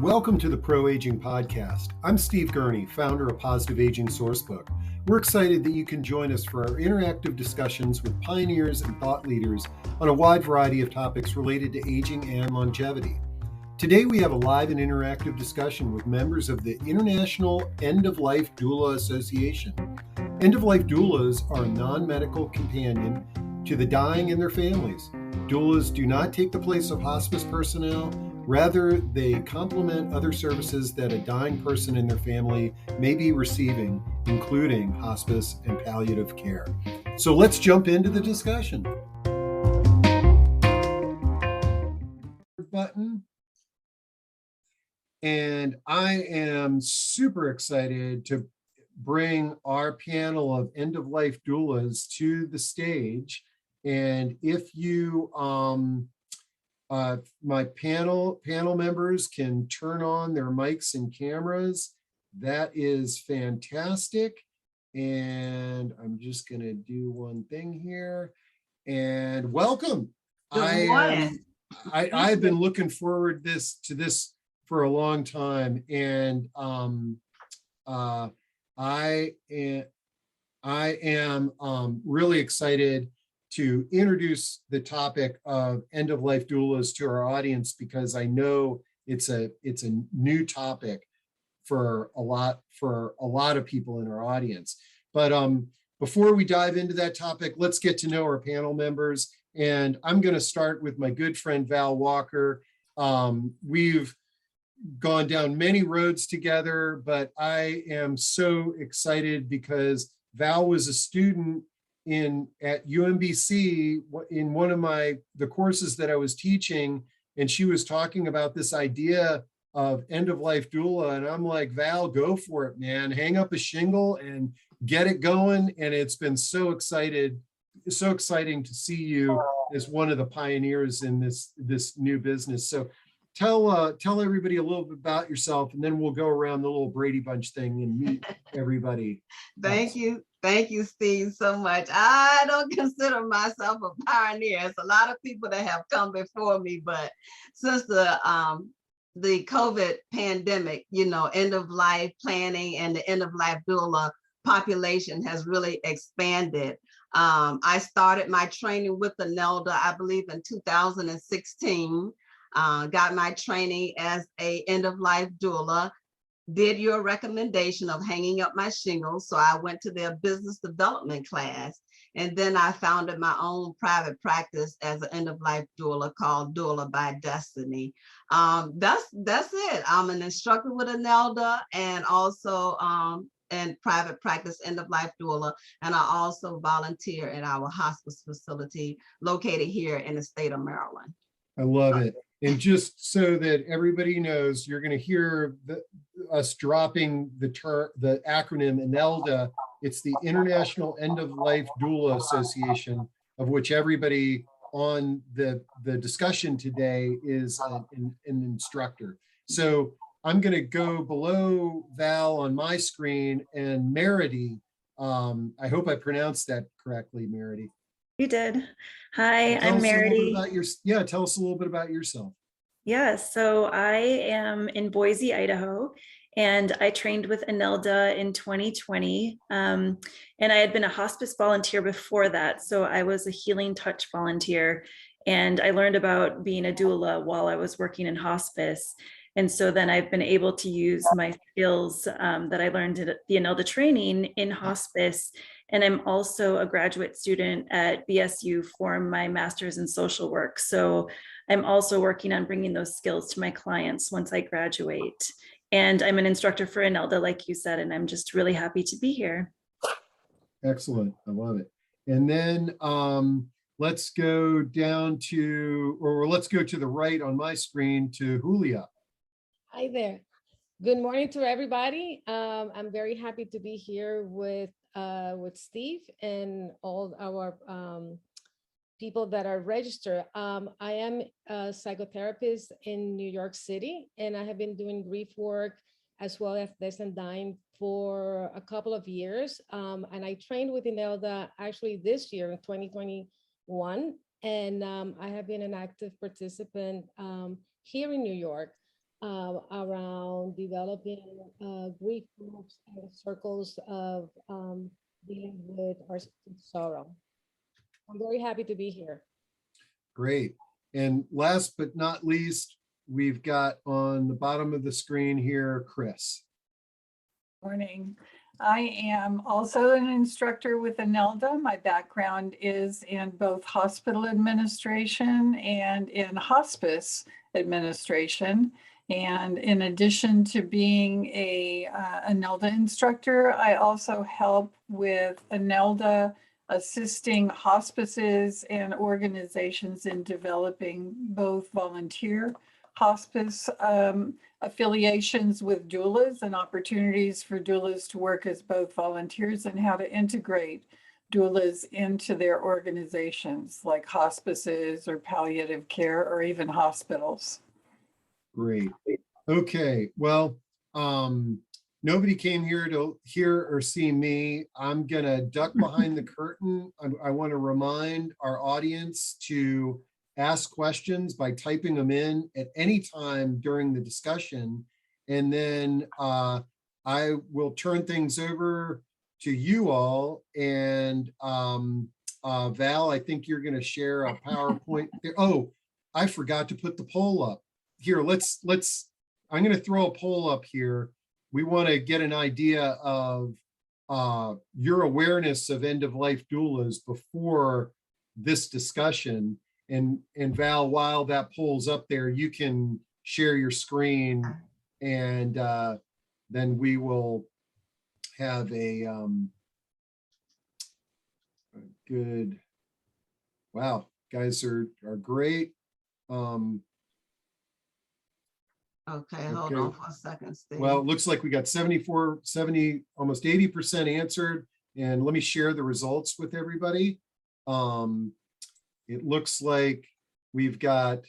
Welcome to the Pro Aging Podcast. I'm Steve Gurney, founder of Positive Aging Sourcebook. We're excited that you can join us for our interactive discussions with pioneers and thought leaders on a wide variety of topics related to aging and longevity. Today we have a live and interactive discussion with members of the International End-of-Life Doula Association. End-of-life doulas are a non-medical companion to the dying and their families. Doulas do not take the place of hospice personnel. Rather, they complement other services that a dying person and their family may be receiving, including hospice and palliative care. So let's jump into the discussion. Button. And I am super excited to bring our panel of end-of-life doulas to the stage. And if you my panel members can turn on their mics and cameras, that is fantastic. And I'm just going to do one thing here. And welcome. I've been looking forward to this for a long time, and I am really excited to introduce the topic of end-of-life doulas to our audience, because I know it's a new topic for a lot of people in our audience. But before we dive into that topic, let's get to know our panel members. And I'm going to start with my good friend Val Walker. We've gone down many roads together, but I am so excited because Val was a student at UMBC in one of the courses that I was teaching, and she was talking about this idea of end-of-life doula, and I'm like, Val, go for it, man. Hang up a shingle and get it going. And it's been so exciting to see you as one of the pioneers in this new business. So tell everybody a little bit about yourself, and then we'll go around the little Brady Bunch thing and meet everybody. Thank you, Steve, so much. I don't consider myself a pioneer. It's a lot of people that have come before me, but since the COVID pandemic, end of life planning and the end of life doula population has really expanded. I started my training with the NELDA, I believe, in 2016. Got my training as a end of life doula. Did your recommendation of hanging up my shingles. So I went to their business development class, and then I founded my own private practice as an end-of-life doula called Doula by Destiny. That's it. I'm an instructor with a NELDA, and also in private practice end-of-life doula. And I also volunteer at our hospice facility located here in the state of Maryland. I love it. And just so that everybody knows, you're going to hear us dropping the acronym INELDA. It's the International End-of-Life Doula Association, of which everybody on the discussion today is an instructor. So I'm going to go below Val on my screen, and Marady. I hope I pronounced that correctly, Marady. You did. Hi, I'm Marady. Tell us a little bit about yourself. Yeah, so I am in Boise, Idaho, and I trained with INELDA in 2020. And I had been a hospice volunteer before that. So I was a healing touch volunteer, and I learned about being a doula while I was working in hospice. And so then I've been able to use my skills that I learned at the INELDA training in hospice. And I'm also a graduate student at BSU for my master's in social work. So I'm also working on bringing those skills to my clients once I graduate. And I'm an instructor for INELDA, like you said, and I'm just really happy to be here. Excellent. I love it. And then let's go to the right on my screen to Julia. Hi there. Good morning to everybody. I'm very happy to be here with Steve and all our people that are registered. I am a psychotherapist in New York City, and I have been doing grief work as well as death and dying for a couple of years. And I trained with INELDA actually this year in 2021. And I have been an active participant here in New York. around developing grief groups and circles of dealing with our sorrow. I'm very happy to be here. Great. And last but not least, we've got on the bottom of the screen here, Kris. Morning. I am also an instructor with ANELDA. My background is in both hospital administration and in hospice administration. And in addition to being a ANELDA instructor, I also help with ANELDA assisting hospices and organizations in developing both volunteer hospice affiliations with doulas and opportunities for doulas to work as both volunteers, and how to integrate doulas into their organizations like hospices or palliative care or even hospitals. Great. Okay. Well, nobody came here to hear or see me. I'm gonna duck behind the curtain. I want to remind our audience to ask questions by typing them in at any time during the discussion. And then I will turn things over to you all. And Val, I think you're going to share a PowerPoint there. Oh, I forgot to put the poll up. Here, I'm going to throw a poll up here. We want to get an idea of your awareness of end-of-life doulas before this discussion. And Val, while that poll's up there, you can share your screen, and then we will have a good, wow, guys are great. Okay, hold on for a second, Steve. Well, it looks like we got 74, 70, almost 80% answered. And let me share the results with everybody. It looks like we've got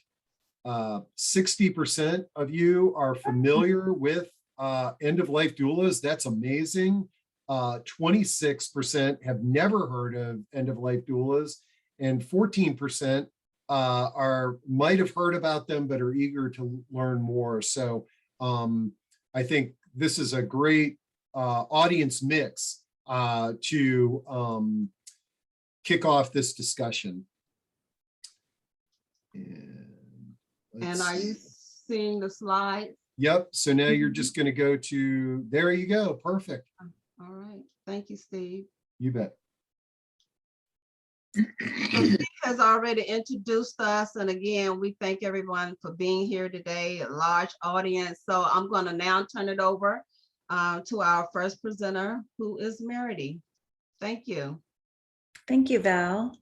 60% of you are familiar with end-of-life doulas. That's amazing. 26% have never heard of end-of-life doulas, and 14% might have heard about them but are eager to learn more. So I think this is a great audience mix to kick off this discussion. And are you seeing the slide? Yep. So now you're just going to go to, there you go. Perfect. All right. Thank you, Steve. You bet. So Steve has already introduced us. And again, we thank everyone for being here today, a large audience. So I'm going to now turn it over to our first presenter, who is Marady. Thank you. Thank you, Val.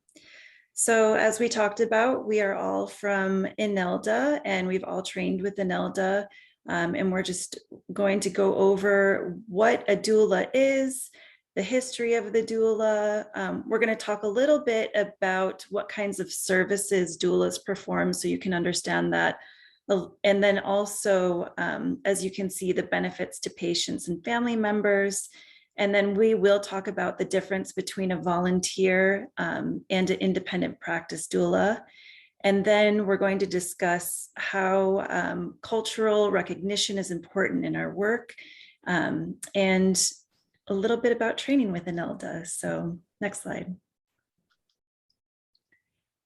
So as we talked about, we are all from ANELDA, and we've all trained with ANELDA, and we're just going to go over what a doula is, the history of the doula. We're going to talk a little bit about what kinds of services doulas perform, so you can understand that. And then also, as you can see, the benefits to patients and family members. And then we will talk about the difference between a volunteer and an independent practice doula. And then we're going to discuss how cultural recognition is important in our work, and a little bit about training with ANELDA. So next slide.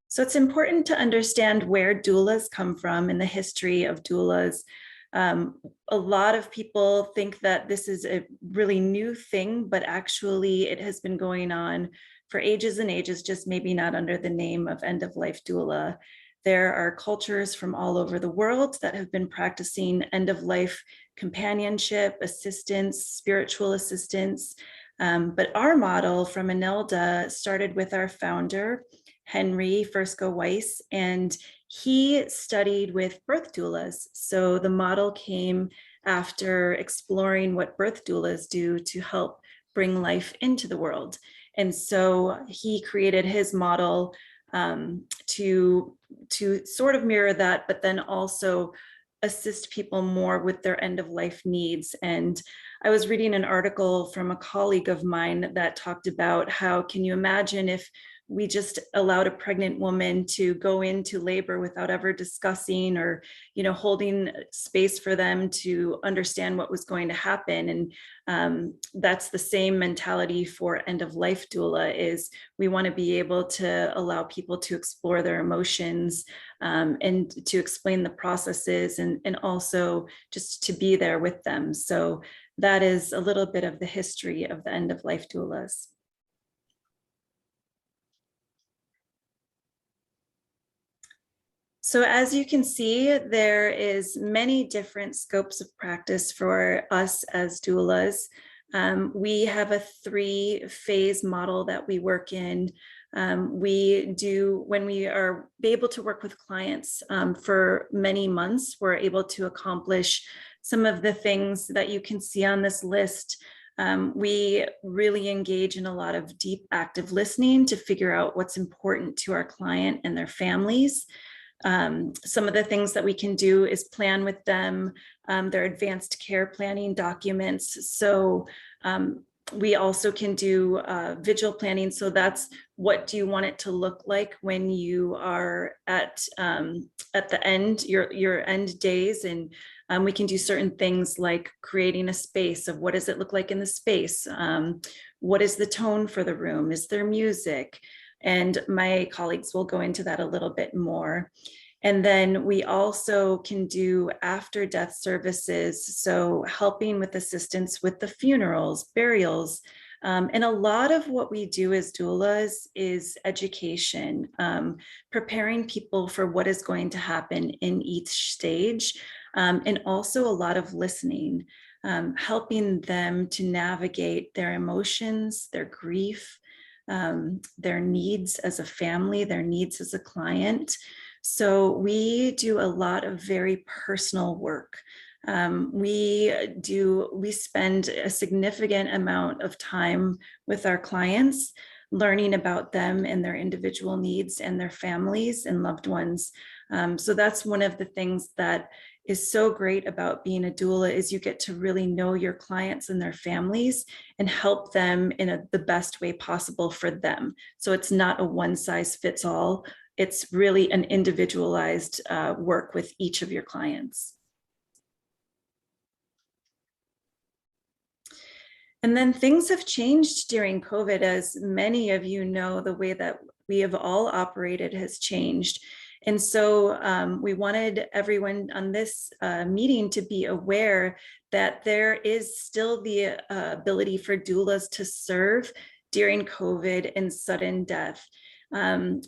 So it's important to understand where doulas come from and the history of doulas. A lot of people think that this is a really new thing, but actually it has been going on for ages and ages, just maybe not under the name of end-of-life doula. There are cultures from all over the world that have been practicing end-of-life companionship, assistance, spiritual assistance. But our model from ANELDA started with our founder, Henry Fursko Weiss, and he studied with birth doulas. So the model came after exploring what birth doulas do to help bring life into the world. And so he created his model to sort of mirror that, but then also assist people more with their end of life needs. And I was reading an article from a colleague of mine that talked about how, can you imagine if we just allowed a pregnant woman to go into labor without ever discussing or, holding space for them to understand what was going to happen. And that's the same mentality for end of life doula. Is we want to be able to allow people to explore their emotions, and to explain the processes, and also just to be there with them. So that is a little bit of the history of the end of life doulas. So as you can see, there is many different scopes of practice for us as doulas. We have a 3-phase model that we work in. We do, when we are able to work with clients for many months, we're able to accomplish some of the things that you can see on this list. We really engage in a lot of deep active listening to figure out what's important to our client and their families. Some of the things that we can do is plan with them their advanced care planning documents. So we also can do vigil planning. So that's what do you want it to look like when you are at the end, your end days. And we can do certain things like creating a space of what does it look like in the space? What is the tone for the room? Is there music? And my colleagues will go into that a little bit more. And then we also can do after death services. So helping with assistance with the funerals, burials. And a lot of what we do as doulas is education, preparing people for what is going to happen in each stage. And also a lot of listening, helping them to navigate their emotions, their grief, their needs as a family, their needs as a client. So we do a lot of very personal work. We spend a significant amount of time with our clients, learning about them and their individual needs and their families and loved ones. So that's one of the things that is so great about being a doula, is you get to really know your clients and their families and help them in the best way possible for them. So it's not a one size fits all. It's really an individualized work with each of your clients. And then things have changed during COVID. As many of you know, the way that we have all operated has changed. And so we wanted everyone on this meeting to be aware that there is still the ability for doulas to serve during COVID and sudden death.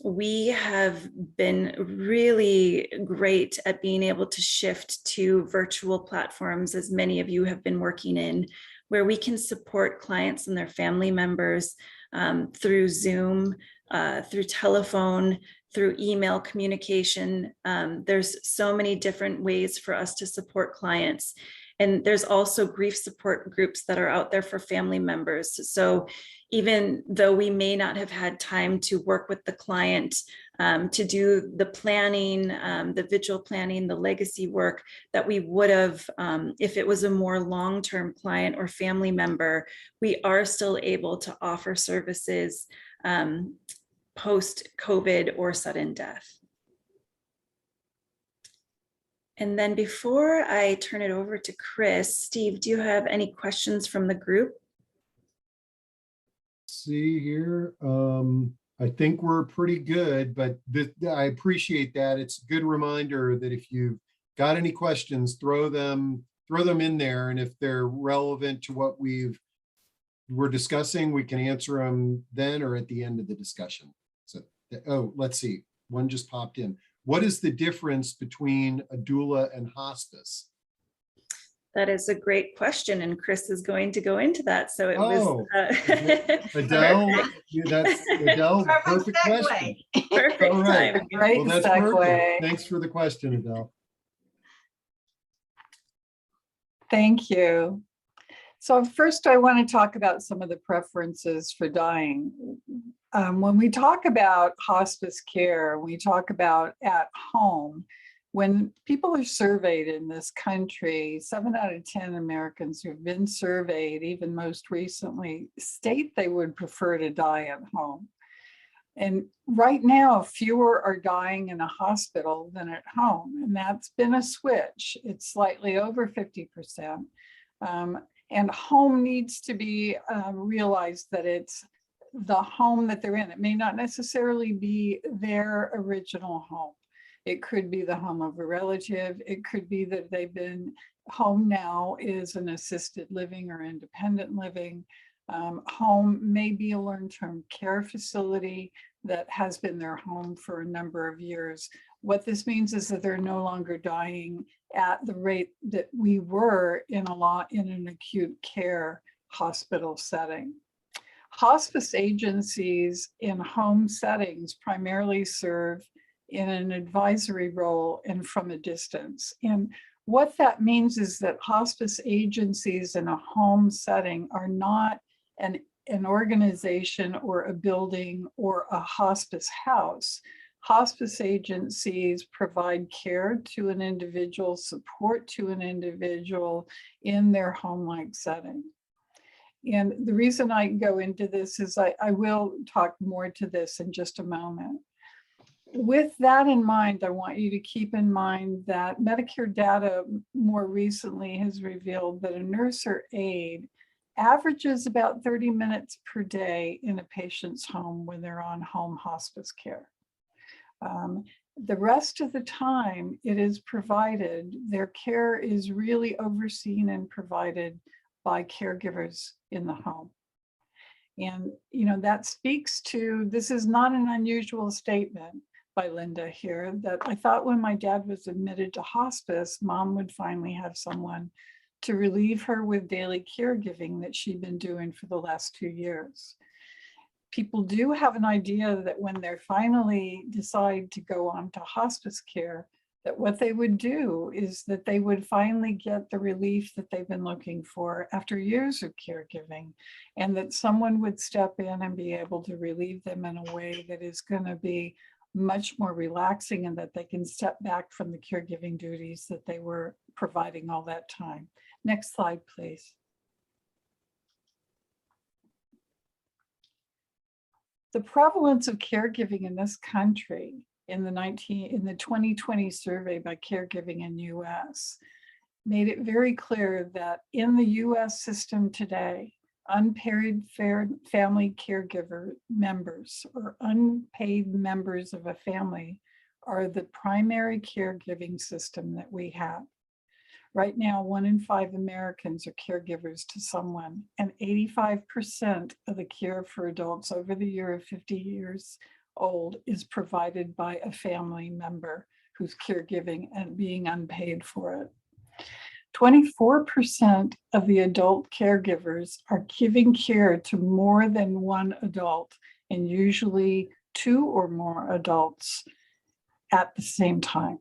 We have been really great at being able to shift to virtual platforms, as many of you have been working in, where we can support clients and their family members through Zoom, through telephone, through email communication. There's so many different ways for us to support clients. And there's also grief support groups that are out there for family members. So even though we may not have had time to work with the client to do the planning, the vigil planning, the legacy work that we would have if it was a more long-term client or family member, we are still able to offer services post-COVID or sudden death. And then before I turn it over to Kris, Steve, do you have any questions from the group? See here, I think we're pretty good, but I appreciate that. It's a good reminder that if you've got any questions, throw them in there, and if they're relevant to what we're discussing, we can answer them then or at the end of the discussion. So, oh, let's see, one just popped in. What is the difference between a doula and hospice? That is a great question, and Kris is going to go into that. So it was Adele. That's Adele. Perfect question. Perfect time. Great well, that's segue. perfect. Thanks for the question, Adele. Thank you. So first, I want to talk about some of the preferences for dying. When we talk about hospice care, we talk about at home. When people are surveyed in this country, 7 out of 10 Americans who've been surveyed, even most recently, state they would prefer to die at home. And right now, fewer are dying in a hospital than at home. And that's been a switch. It's slightly over 50%. And home needs to be realized that it's the home that they're in. It may not necessarily be their original home. It could be the home of a relative. It could be that they've been home now is an assisted living or independent living. Home may be a long-term care facility that has been their home for a number of years. What this means is that they're no longer dying at the rate that we were in an acute care hospital setting. Hospice agencies in home settings primarily serve in an advisory role and from a distance. And what that means is that hospice agencies in a home setting are not an organization or a building or a hospice house. Hospice agencies provide care to an individual, support to an individual in their home-like setting. And the reason I go into this is I will talk more to this in just a moment. With that in mind, I want you to keep in mind that Medicare data more recently has revealed that a nurse or aide averages about 30 minutes per day in a patient's home when they're on home hospice care. The rest of the time it is provided, their care is really overseen and provided by caregivers in the home. And that speaks to, this is not an unusual statement by Linda here, that I thought when my dad was admitted to hospice, mom would finally have someone to relieve her with daily caregiving that she'd been doing for the last 2 years. People do have an idea that when they finally decide to go on to hospice care, that what they would do is that they would finally get the relief that they've been looking for after years of caregiving, and that someone would step in and be able to relieve them in a way that is going to be much more relaxing, and that they can step back from the caregiving duties that they were providing all that time. Next slide, please. The prevalence of caregiving in this country in the 2020 survey by Caregiving in US made it very clear that in the US system today, unpaid family caregiver members or unpaid members of a family are the primary caregiving system that we have. Right now, 1 in 5 Americans are caregivers to someone, and 85% of the care for adults over the year of 50 years old is provided by a family member who's caregiving and being unpaid for it. 24% of the adult caregivers are giving care to more than one adult, and usually 2 or more adults at the same time.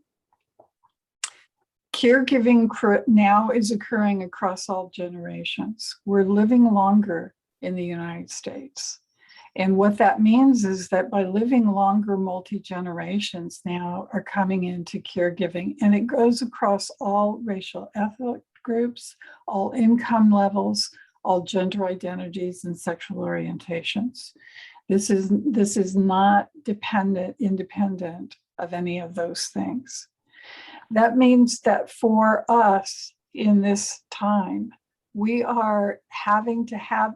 Caregiving now is occurring across all generations. We're living longer in the United States. And what that means is that by living longer, multi-generations now are coming into caregiving, and it goes across all racial ethnic groups, all income levels, all gender identities and sexual orientations. This is not independent of any of those things. That means that for us in this time, we are having to have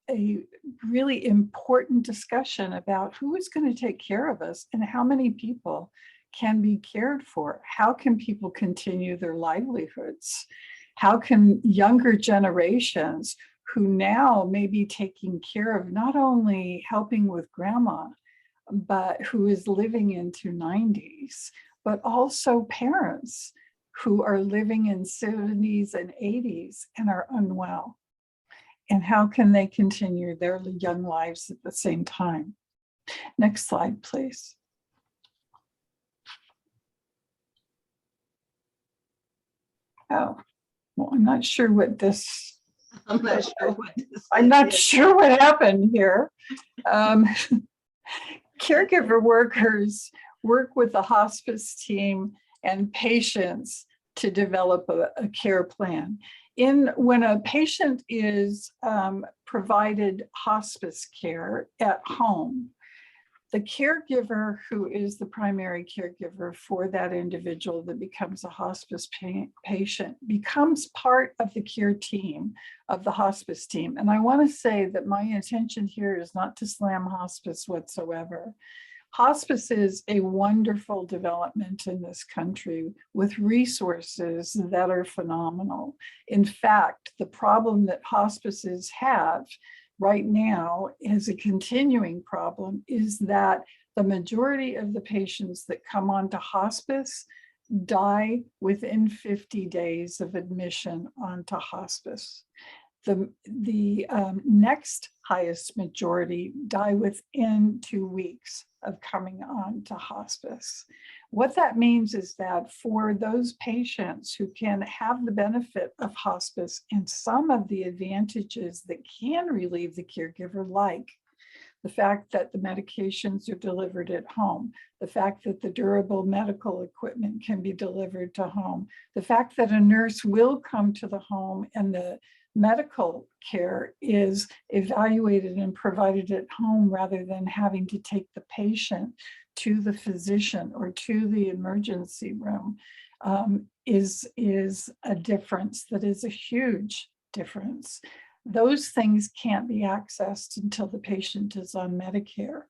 a really important discussion about who is going to take care of us and how many people can be cared for. How can people continue their livelihoods? How can younger generations who now may be taking care of not only helping with grandma, but who is living into 90s, but also parents who are living in 70s and 80s and are unwell? And how can they continue their young lives at the same time? Next slide, please. Oh, well, I'm not sure what this. I'm not sure what this I'm not is. sure what happened here. Caregiver workers work with the hospice team and patients to develop a care plan. When a patient is provided hospice care at home, The caregiver who is the primary caregiver for that individual that becomes a hospice patient becomes part of the care team of the hospice team. And I want to say that my intention here is not to slam hospice whatsoever. Hospice is a wonderful development in this country with resources that are phenomenal. In fact, the problem that hospices have right now is a continuing problem is that the majority of the patients that come onto hospice die within 50 days of admission onto hospice. The next highest majority die within 2 weeks of coming on to hospice. What that means is that for those patients who can have the benefit of hospice and some of the advantages that can relieve the caregiver, like the fact that the medications are delivered at home, the fact that the durable medical equipment can be delivered to home, the fact that a nurse will come to the home and the medical care is evaluated and provided at home rather than having to take the patient to the physician or to the emergency room is a difference that is a huge difference. Those things can't be accessed until the patient is on Medicare.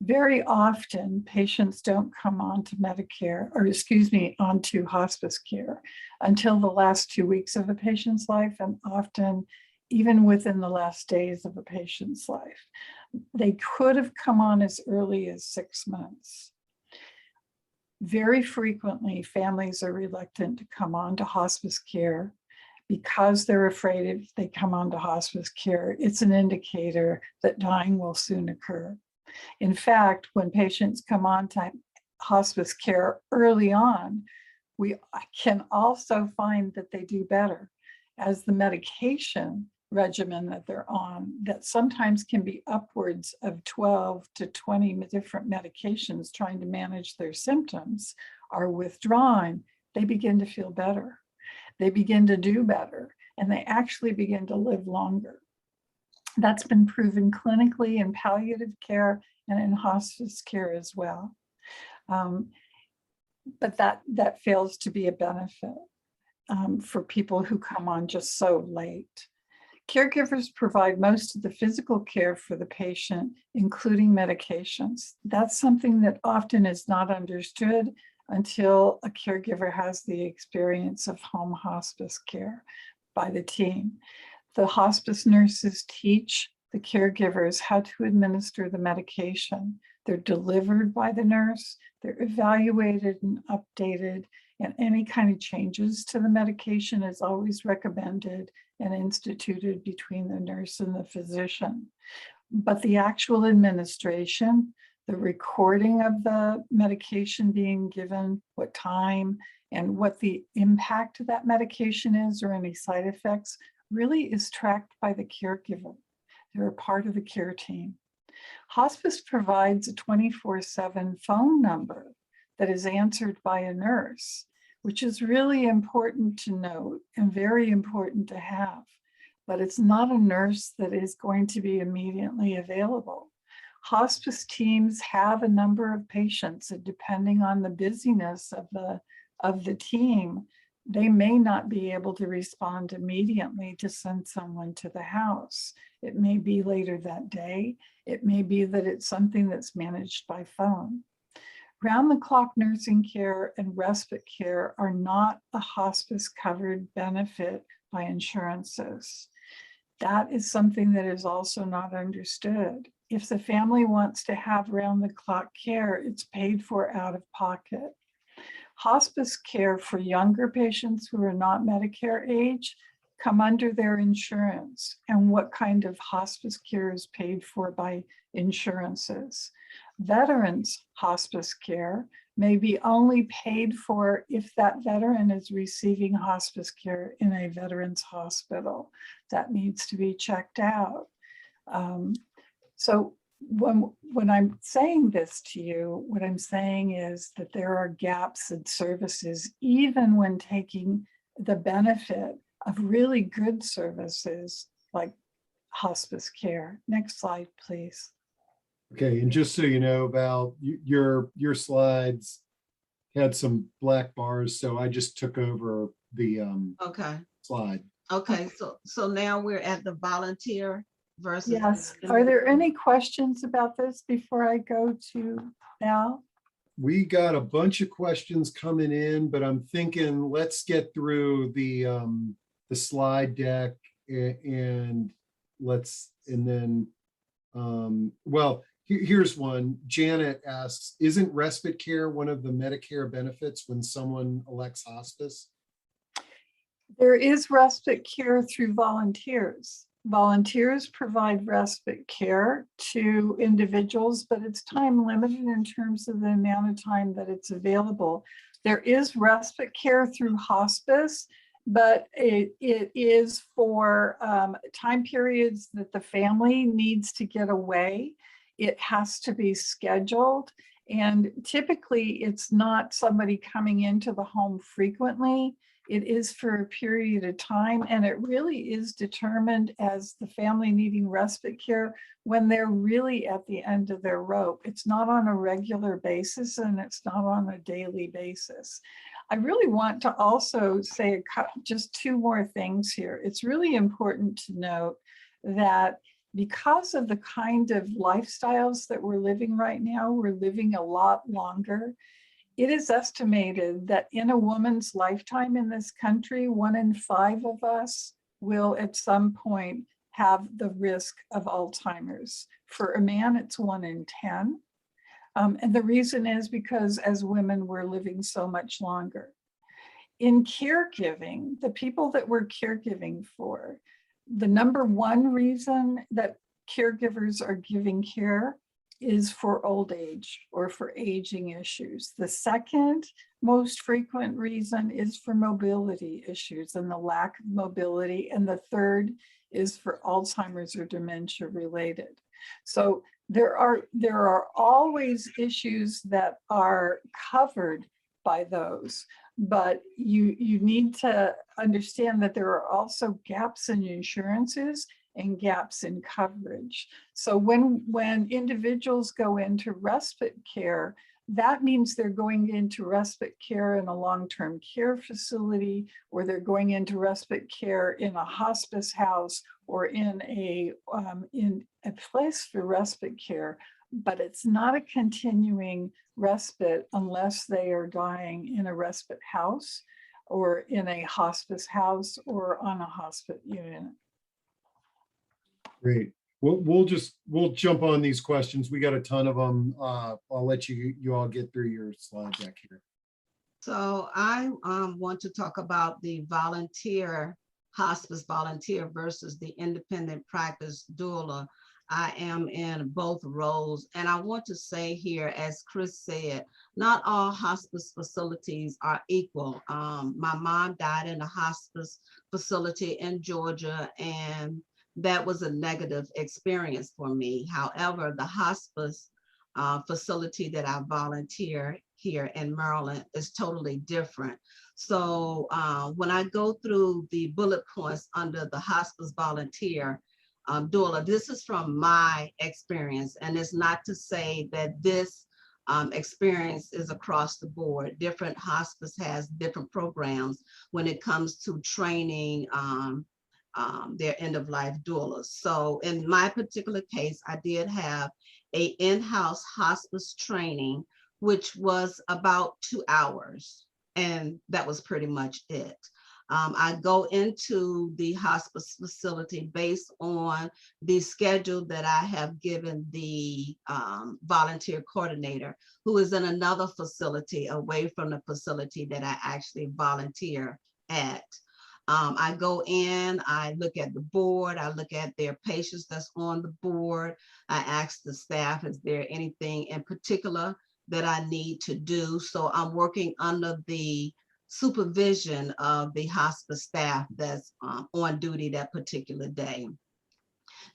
Very often, patients don't come onto Medicare, or excuse me, onto hospice care until the last 2 weeks of a patient's life, and often even within the last days of a patient's life. They could have come on as early as 6 months. Very frequently, families are reluctant to come on to hospice care because they're afraid if they come on to hospice care, it's an indicator that dying will soon occur. In fact, when patients come on to hospice care early on, we can also find that they do better, as the medication regimen that they're on, that sometimes can be upwards of 12 to 20 different medications trying to manage their symptoms, are withdrawn. They begin to feel better. They begin to do better, and they actually begin to live longer. That's been proven clinically in palliative care and in hospice care as well. But that fails to be a benefit for people who come on just so late. Caregivers provide most of the physical care for the patient, including medications. That's something that often is not understood until a caregiver has the experience of home hospice care by the team. The hospice nurses teach the caregivers how to administer the medication. They're delivered by the nurse, they're evaluated and updated, and any kind of changes to the medication is always recommended and instituted between the nurse and the physician. But the actual administration, the recording of the medication being given, what time, and what the impact of that medication is or any side effects really is tracked by the caregiver. They're a part of the care team. Hospice provides a 24/7 phone number that is answered by a nurse, which is really important to note and very important to have. But it's not a nurse that is going to be immediately available. Hospice teams have a number of patients, and depending on the busyness of the team, they may not be able to respond immediately to send someone to the house. It may be later that day. It may be that it's something that's managed by phone. Round-the-clock nursing care and respite care are not a hospice covered benefit by insurances. That is something that is also not understood. If the family wants to have round-the-clock care, it's paid for out of pocket. Hospice care for younger patients who are not Medicare age come under their insurance, and what kind of hospice care is paid for by insurances. Veterans hospice care may be only paid for if that veteran is receiving hospice care in a veterans hospital. That needs to be checked out. So when I'm saying this to you, what I'm saying is that there are gaps in services, even when taking the benefit of really good services like hospice care. Next slide, please. Okay, and just so you know, Val, your slides had some black bars, so I just took over the Okay, slide. okay, so now we're at the volunteer versus. Yes. Are there any questions about this before I go to Val? We got a bunch of questions coming in, but I'm thinking let's get through the slide deck and then well, here's one. Janet asks, isn't respite care one of the Medicare benefits when someone elects hospice? There is respite care through volunteers. Volunteers provide respite care to individuals, but it's time limited in terms of the amount of time that it's available. There is respite care through hospice, but it is for time periods that the family needs to get away. It has to be scheduled. And typically it's not somebody coming into the home frequently. It is for a period of time, and it really is determined as the family needing respite care when they're really at the end of their rope. It's not on a regular basis, and it's not on a daily basis. I really want to also say just two more things here. It's really important to note that because of the kind of lifestyles that we're living right now, we're living a lot longer. It is estimated that in a woman's lifetime in this country, 1 in 5 of us will at some point have the risk of Alzheimer's. For a man, it's 1 in 10. And the reason is because as women, we're living so much longer. In caregiving, the people that we're caregiving for, the number one reason that caregivers are giving care is for old age or for aging issues. The second most frequent reason is for mobility issues and the lack of mobility. And the third is for Alzheimer's or dementia related. So there are always issues that are covered by those, but you need to understand that there are also gaps in insurances and gaps in coverage. So when individuals go into respite care, that means they're going into respite care in a long-term care facility, or they're going into respite care in a hospice house, or in a place for respite care. But it's not a continuing respite unless they are dying in a respite house or in a hospice house or on a hospice unit. Great. We'll jump on these questions. We got a ton of them. I'll let you all get through your slide deck here. So I want to talk about the hospice volunteer versus the independent practice doula. I am in both roles. And I want to say here, as Kris said, not all hospice facilities are equal. My mom died in a hospice facility in Georgia, and that was a negative experience for me. However, the hospice facility that I volunteer here in Maryland is totally different. So when I go through the bullet points under the hospice volunteer doula, this is from my experience, and it's not to say that this experience is across the board. Different hospice has different programs when it comes to training their end-of-life doulas. So in my particular case, I did have an in-house hospice training, which was about 2 hours, and that was pretty much it. I go into the hospice facility based on the schedule that I have given the volunteer coordinator, who is in another facility away from the facility that I actually volunteer at. I go in, I look at the board, I look at their patients that's on the board. I ask the staff, is there anything in particular that I need to do? So I'm working under the supervision of the hospice staff that's on duty that particular day.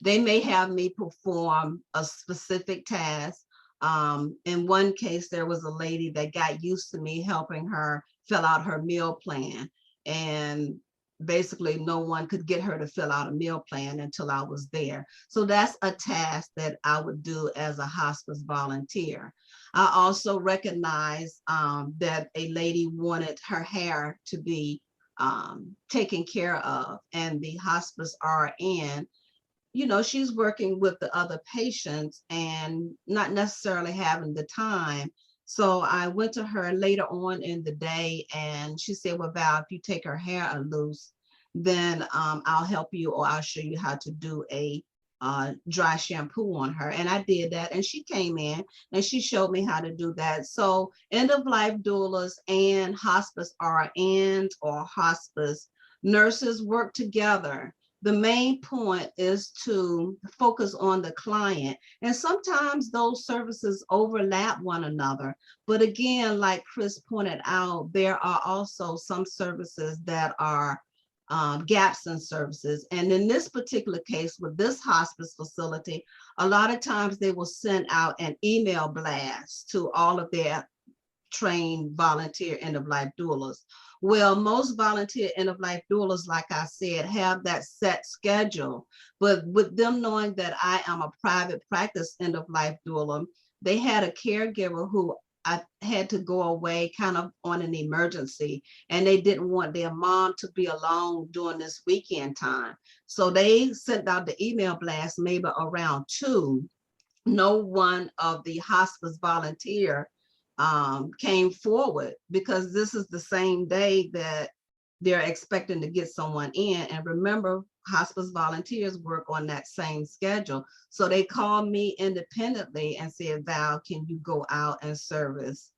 They may have me perform a specific task. In one case, there was a lady that got used to me helping her fill out her meal plan. And basically no one could get her to fill out a meal plan until I was there. So that's a task that I would do as a hospice volunteer. I also recognized that a lady wanted her hair to be taken care of, and the hospice RN, you know, she's working with the other patients and not necessarily having the time. So I went to her later on in the day and she said, well, Val, if you take her hair loose, then I'll help you, or I'll show you how to do a dry shampoo on her. And I did that, and she came in and she showed me how to do that. So end of life doulas and hospice RNs or hospice nurses work together. The main point is to focus on the client. And sometimes those services overlap one another. But again, like Kris pointed out, there are also some services that are gaps in services. And in this particular case, with this hospice facility, a lot of times they will send out an email blast to all of their trained volunteer end-of-life doulas. Well, most volunteer end-of-life doulas, like I said, have that set schedule, but with them knowing that I am a private practice end-of-life doula, they had a caregiver who I had to go away kind of on an emergency, and they didn't want their mom to be alone during this weekend time. So they sent out the email blast maybe around 2. No one of the hospice volunteer came forward, because this is the same day that they're expecting to get someone in. And remember, hospice volunteers work on that same schedule. So they called me independently and said, Val, can you go out and service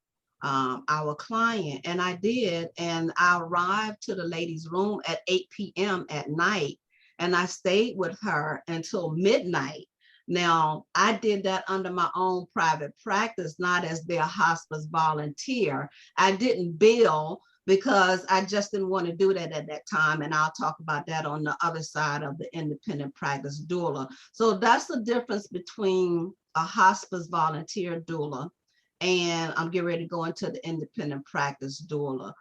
our client? And I did. And I arrived to the lady's room at 8 p.m. at night, and I stayed with her until midnight. Now, I did that under my own private practice, not as their hospice volunteer. I didn't bill because I just didn't want to do that at that time. And I'll talk about that on the other side of the independent practice doula. So that's the difference between a hospice volunteer doula and I'm getting ready to go into the independent practice doula.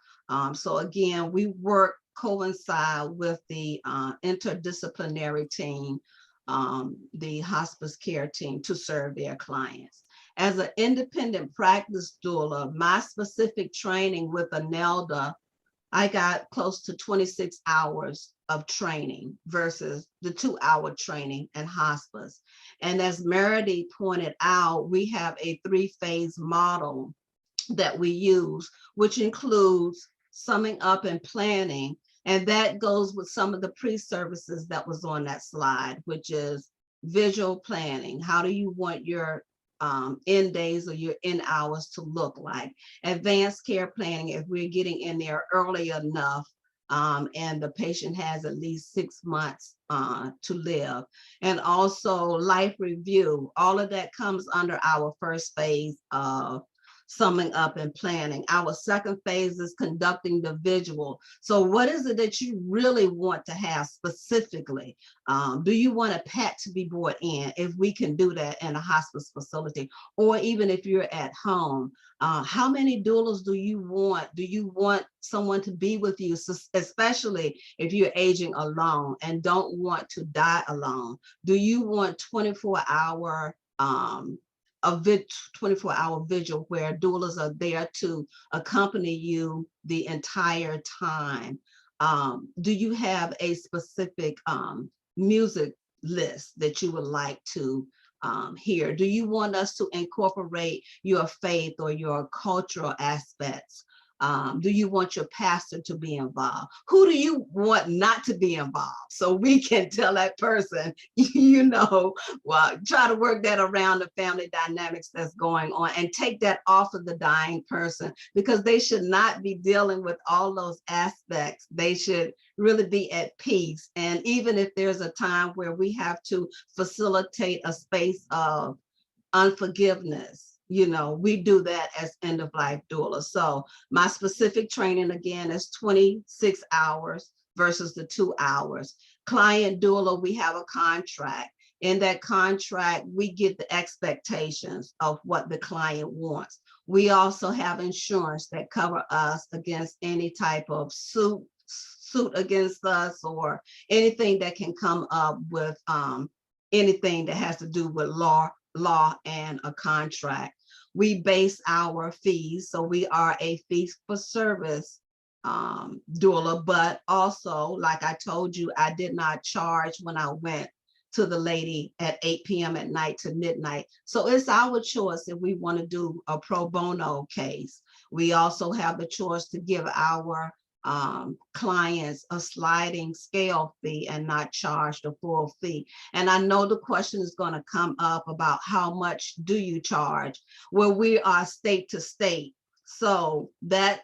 So again, we work coincide with the interdisciplinary team, the hospice care team, to serve their clients. As an independent practice doula, my specific training with ANELDA, I got close to 26 hours of training versus the 2-hour training in hospice. And as Marady pointed out, we have a 3-phase model that we use, which includes summing up and planning. And that goes with some of the pre-services that was on that slide, which is visual planning. How do you want your end days or your end hours to look like? Advanced care planning, if we're getting in there early enough and the patient has at least 6 months to live. And also life review. All of that comes under our first phase of summing up and planning. Our second phase is conducting the visual. So what is it that you really want to have specifically? Do you want a pet to be brought in? If we can do that in a hospice facility, or even if you're at home, how many doulas do you want? Do you want someone to be with you, especially if you're aging alone and don't want to die alone? Do you want 24-hour a 24-hour vigil where doulas are there to accompany you the entire time? Do you have a specific music list that you would like to hear? Do you want us to incorporate your faith or your cultural aspects? Do you want your pastor to be involved? Who do you want not to be involved? So we can tell that person, you know, well, try to work that around the family dynamics that's going on and take that off of the dying person, because they should not be dealing with all those aspects. They should really be at peace. And even if there's a time where we have to facilitate a space of unforgiveness, you know, we do that as end-of-life doula. So my specific training, again, is 26 hours versus the 2 hours. Client doula, we have a contract. In that contract, we get the expectations of what the client wants. We also have insurance that cover us against any type of suit, suit against us or anything that can come up with anything that has to do with law and a contract. We base our fees, so we are a fee for service doula, but also, like I told you, I did not charge when I went to the lady at 8 p.m. at night to midnight. So it's our choice if we want to do a pro bono case. We also have the choice to give our clients a sliding scale fee and not charge the full fee. And I know the question is going to come up about how much do you charge? Well, we are state to state. So that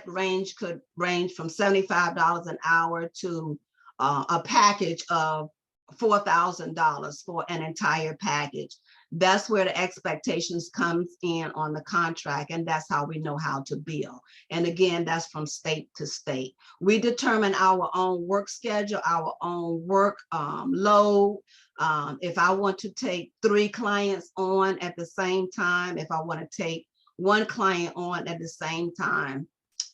range could range from $75 an hour to a package of $4,000 for an entire package. That's where the expectations comes in on the contract, and that's how we know how to bill. And again, that's from state to state. We determine our own work schedule, our own work load. If I want to take 3 clients on at the same time, if I want to take 1 client on at the same time,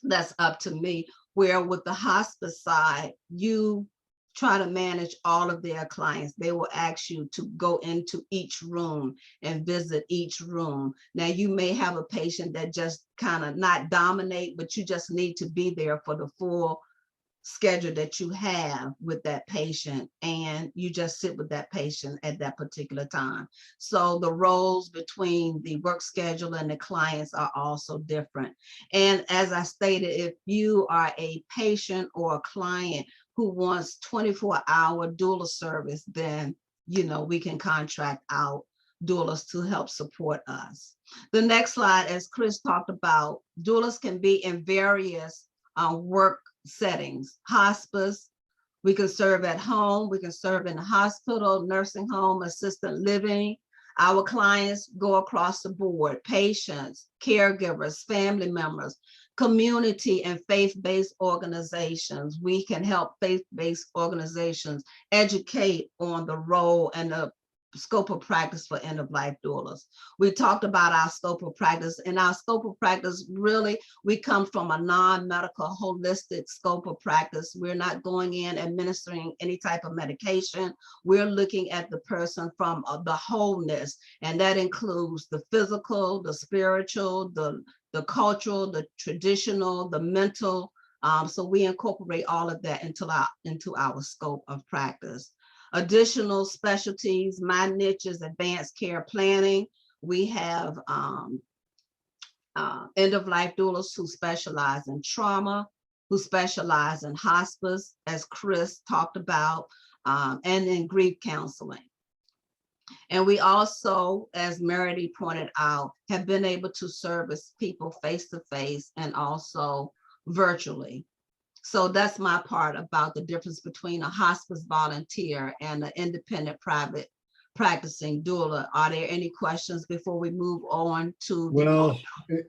that's up to me. Where with the hospice side, you try to manage all of their clients. They will ask you to go into each room and visit each room. Now, you may have a patient that just kind of not dominate, but you just need to be there for the full schedule that you have with that patient, and you just sit with that patient at that particular time. So the roles between the work schedule and the clients are also different. And as I stated, if you are a patient or a client who wants 24-hour doula service, then we can contract out doulas to help support us. The next slide, as Kris talked about, doulas can be in various work settings. Hospice, we can serve at home, we can serve in the hospital, nursing home, assisted living. Our clients go across the board: patients, caregivers, family members, community and faith-based organizations. We can help faith-based organizations educate on the role and the scope of practice for end-of-life doulas. We talked about our scope of practice, and our scope of practice, really, we come from a non-medical holistic scope of practice. We're not going in administering any type of medication. We're looking at the person from the wholeness, and that includes the physical, the spiritual, the cultural, the traditional, the mental. So we incorporate all of that into our scope of practice. Additional specialties, my niche is advanced care planning. We have end-of-life doulas who specialize in trauma, who specialize in hospice, as Kris talked about, and in grief counseling. And we also, as Marady pointed out, have been able to service people face-to-face and also virtually. So that's my part about the difference between a hospice volunteer and an independent private practicing doula. Are there any questions before we move on to? Well,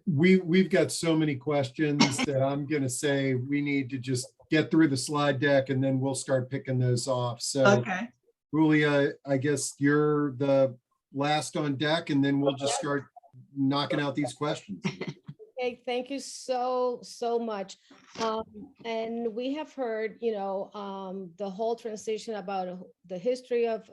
we've got so many questions that I'm going to say we need to just get through the slide deck and then we'll start picking those off. So, okay. Julia, I guess you're the last on deck, and then we'll just start knocking out these questions. Okay, thank you so much. And we have heard, the whole transition about the history of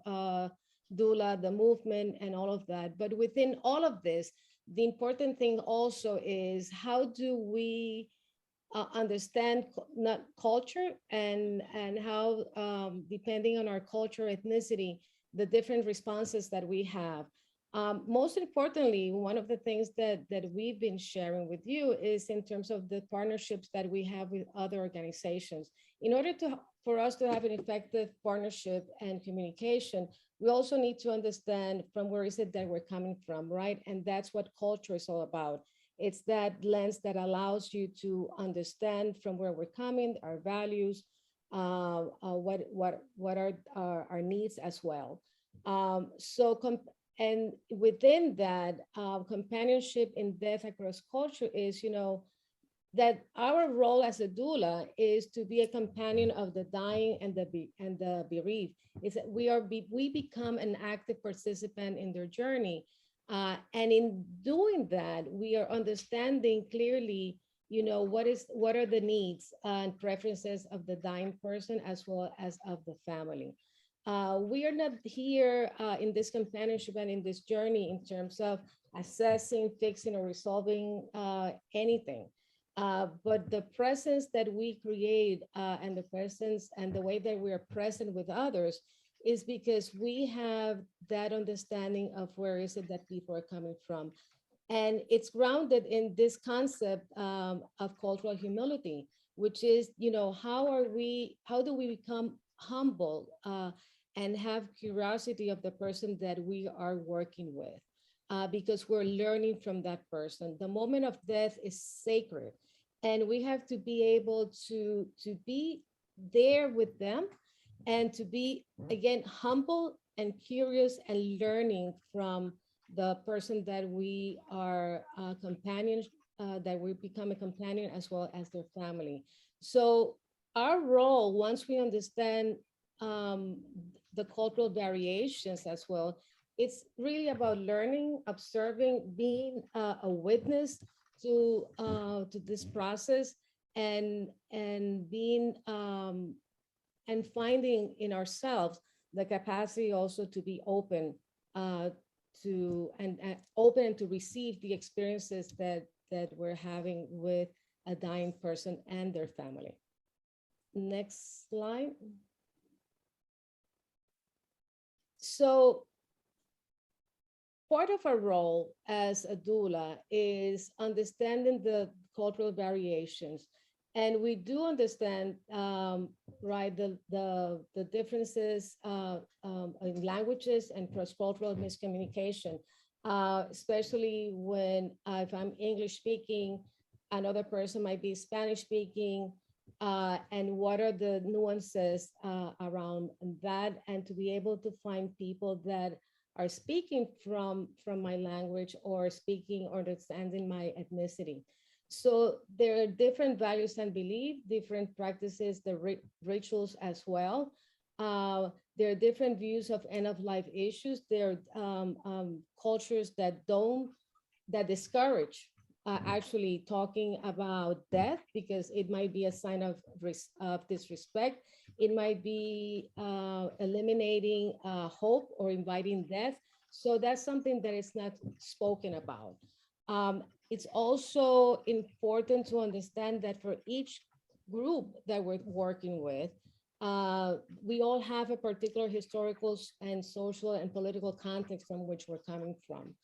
doula, the movement, and all of that. But within all of this, the important thing also is, how do we understand not culture and how, depending on our culture, ethnicity, the different responses that we have. Most importantly, one of the things that we've been sharing with you is in terms of the partnerships that we have with other organizations. In order for us to have an effective partnership and communication, we also need to understand from where is it that we're coming from, right? And that's what culture is all about. It's that lens that allows you to understand from where we're coming, our values, what are our needs as well. And within that, companionship in death across culture is, that our role as a doula is to be a companion of the dying and the bereaved. Is that we become an active participant in their journey. And in doing that, we are understanding clearly what are the needs and preferences of the dying person as well as of the family. We are not here in this companionship and in this journey in terms of assessing, fixing, or resolving anything. But the presence that we create and the presence and the way that we are present with others is because we have that understanding of where is it that people are coming from. And it's grounded in this concept of cultural humility, which is, how do we become humble and have curiosity of the person that we are working with, because we're learning from that person. The moment of death is sacred, and we have to be able to be there with them and to be, again, humble and curious and learning from the person that we are companions, that we become a companion as well as their family. So our role, once we understand the cultural variations as well, it's really about learning, observing, being a witness to this process, and being and finding in ourselves the capacity also to be open to and open to receive the experiences that we're having with a dying person and their family. Next slide. So part of our role as a doula is understanding the cultural variations. And we do understand, right, the differences in languages and cross-cultural miscommunication, especially when if I'm English speaking, another person might be Spanish speaking, and what are the nuances around that, and to be able to find people that are speaking from my language or speaking or understanding my ethnicity. So there are different values and beliefs, different practices, the rituals as well. There are different views of end-of-life issues. There are cultures that discourage actually talking about death, because it might be a sign of disrespect. It might be eliminating hope or inviting death. So that's something that is not spoken about. It's also important to understand that for each group that we're working with, we all have a particular historical and social and political context from which we're coming from.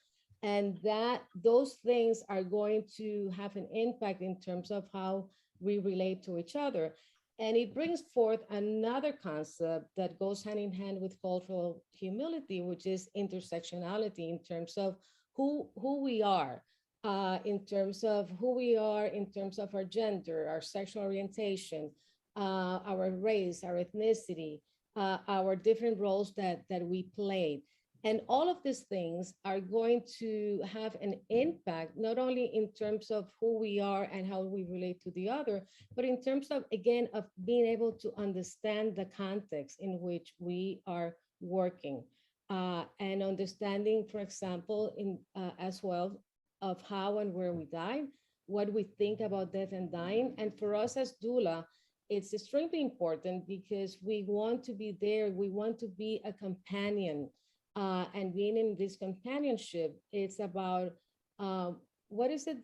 And that those things are going to have an impact in terms of how we relate to each other. And it brings forth another concept that goes hand in hand with cultural humility, which is intersectionality in terms of who we are. In terms of who we are, in terms of our gender, our sexual orientation, our race, our ethnicity, our different roles that we played. And all of these things are going to have an impact, not only in terms of who we are and how we relate to the other, but in terms of, again, of being able to understand the context in which we are working, and understanding, for example, as well, of how and where we die, what we think about death and dying. And for us as doula, it's extremely important because we want to be there. We want to be a companion, and being in this companionship, it's about what is it,